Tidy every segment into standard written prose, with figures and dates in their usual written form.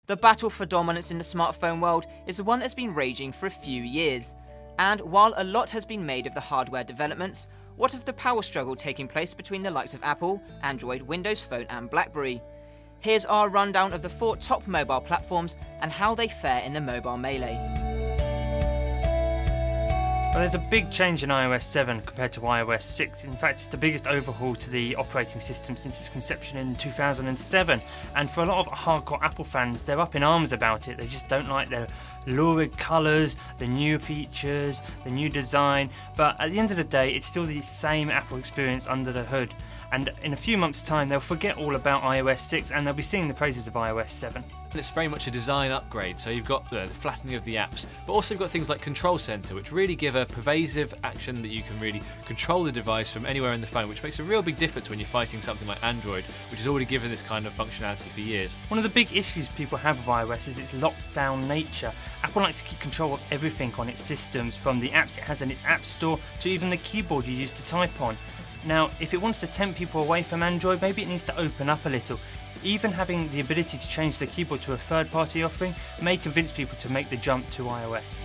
The battle for dominance in the smartphone world is one that's been raging for a few years. And while a lot has been made of the hardware developments, what of the power struggle taking place between the likes of Apple, Android, Windows Phone and BlackBerry? Here's our rundown of the 4 top mobile platforms and how they fare in the mobile melee. Well, there's a big change in iOS 7 compared to iOS 6. In fact, it's the biggest overhaul to the operating system since its conception in 2007. And for a lot of hardcore Apple fans, they're up in arms about it. They just don't like the lurid colours, the new features, the new design. But at the end of the day, it's still the same Apple experience under the hood. And in a few months' time, they'll forget all about iOS 6 and they'll be singing the praises of iOS 7. It's very much a design upgrade, so you've got the flattening of the apps, but also you've got things like Control Center, which really give a pervasive action that you can really control the device from anywhere in the phone, which makes a real big difference when you're fighting something like Android, which has already given this kind of functionality for years. One of the big issues people have with iOS is its locked-down nature. Apple likes to keep control of everything on its systems, from the apps it has in its App Store to even the keyboard you use to type on. Now, if it wants to tempt people away from Android, maybe it needs to open up a little. Even having the ability to change the keyboard to a third-party offering may convince people to make the jump to iOS.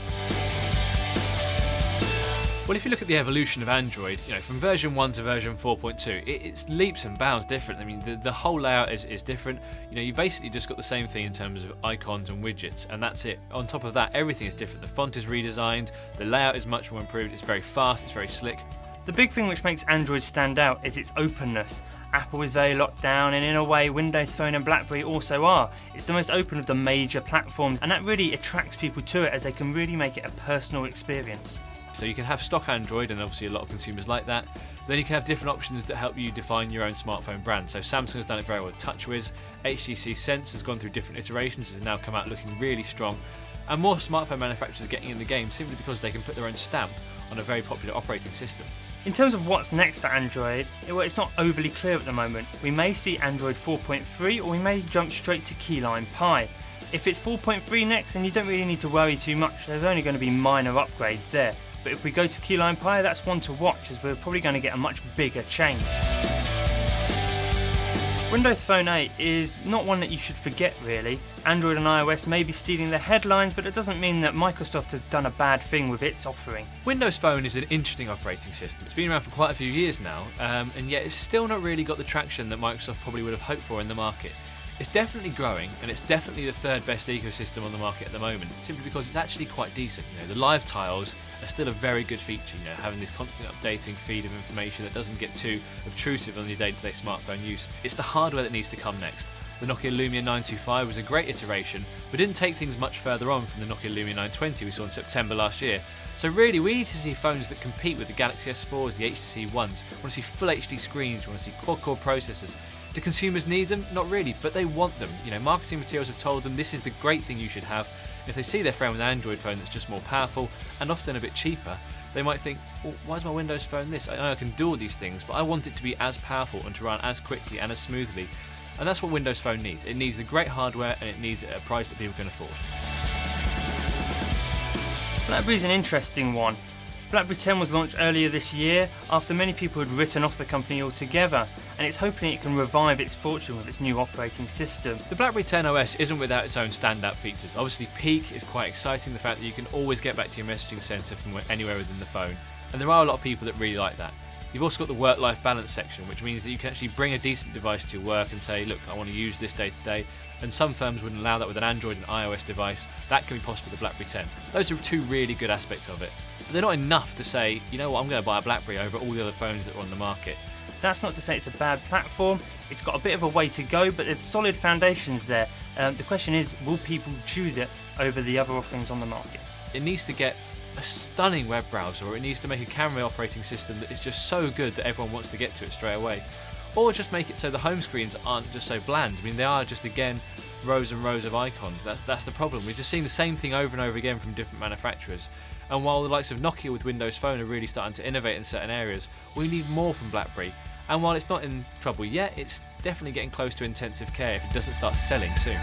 Well, if you look at the evolution of Android, from version 1 to version 4.2, it's leaps and bounds different. I mean, the whole layout is different. You basically just got the same thing in terms of icons and widgets, and that's it. On top of that, everything is different. The font is redesigned, the layout is much more improved, it's very fast, it's very slick. The big thing which makes Android stand out is its openness. Apple is very locked down, and in a way Windows Phone and BlackBerry also are. It's the most open of the major platforms, and that really attracts people to it as they can really make it a personal experience. So you can have stock Android, and obviously a lot of consumers like that. Then you can have different options that help you define your own smartphone brand. So Samsung has done it very well with TouchWiz. HTC Sense has gone through different iterations, has now come out looking really strong. And more smartphone manufacturers are getting in the game simply because they can put their own stamp on a very popular operating system. In terms of what's next for Android, it's not overly clear at the moment. We may see Android 4.3 or we may jump straight to Keyline Pi. If it's 4.3 next, then you don't really need to worry too much. There's only going to be minor upgrades there. But if we go to Keyline Pi, that's one to watch, as we're probably going to get a much bigger change. Windows Phone 8 is not one that you should forget really. Android and iOS may be stealing the headlines, but it doesn't mean that Microsoft has done a bad thing with its offering. Windows Phone is an interesting operating system. It's been around for quite a few years now, and yet it's still not really got the traction that Microsoft probably would have hoped for in the market. It's definitely growing, and it's definitely the third best ecosystem on the market at the moment, simply because it's actually quite decent. The live tiles are still a very good feature, having this constant updating feed of information that doesn't get too obtrusive on your day-to-day smartphone use. It's the hardware that needs to come next. The Nokia Lumia 925 was a great iteration, but didn't take things much further on from the Nokia Lumia 920 we saw in September last year. So really, we need to see phones that compete with the Galaxy S4s, the HTC Ones. We want to see full HD screens, we want to see quad-core processors. Do consumers need them? Not really, but they want them. Marketing materials have told them this is the great thing you should have. If they see their friend with an Android phone that's just more powerful and often a bit cheaper, they might think, well, why is my Windows Phone this? I know I can do all these things, but I want it to be as powerful and to run as quickly and as smoothly. And that's what Windows Phone needs. It needs the great hardware, and it needs it at a price that people can afford. BlackBerry's an interesting one. BlackBerry 10 was launched earlier this year after many people had written off the company altogether, and it's hoping it can revive its fortune with its new operating system. The BlackBerry 10 OS isn't without its own standout features. Obviously, Peak is quite exciting, the fact that you can always get back to your messaging centre from anywhere within the phone, and there are a lot of people that really like that. You've also got the work-life balance section, which means that you can actually bring a decent device to your work and say, look, I want to use this day to day, and some firms wouldn't allow that with an Android and iOS device. That can be possible with the BlackBerry 10. Those are two really good aspects of it, but they're not enough to say, you know what, I'm going to buy a BlackBerry over all the other phones that are on the market. That's not to say it's a bad platform. It's got a bit of a way to go, but there's solid foundations there. The question is, will people choose it over the other offerings on the market? It needs to get a stunning web browser, or it needs to make a camera operating system that is just so good that everyone wants to get to it straight away. Or just make it so the home screens aren't just so bland. I mean, they are just, again, rows and rows of icons. That's the problem. We've just seen the same thing over and over again from different manufacturers. And while the likes of Nokia with Windows Phone are really starting to innovate in certain areas, we need more from BlackBerry. And while it's not in trouble yet, it's definitely getting close to intensive care if it doesn't start selling soon.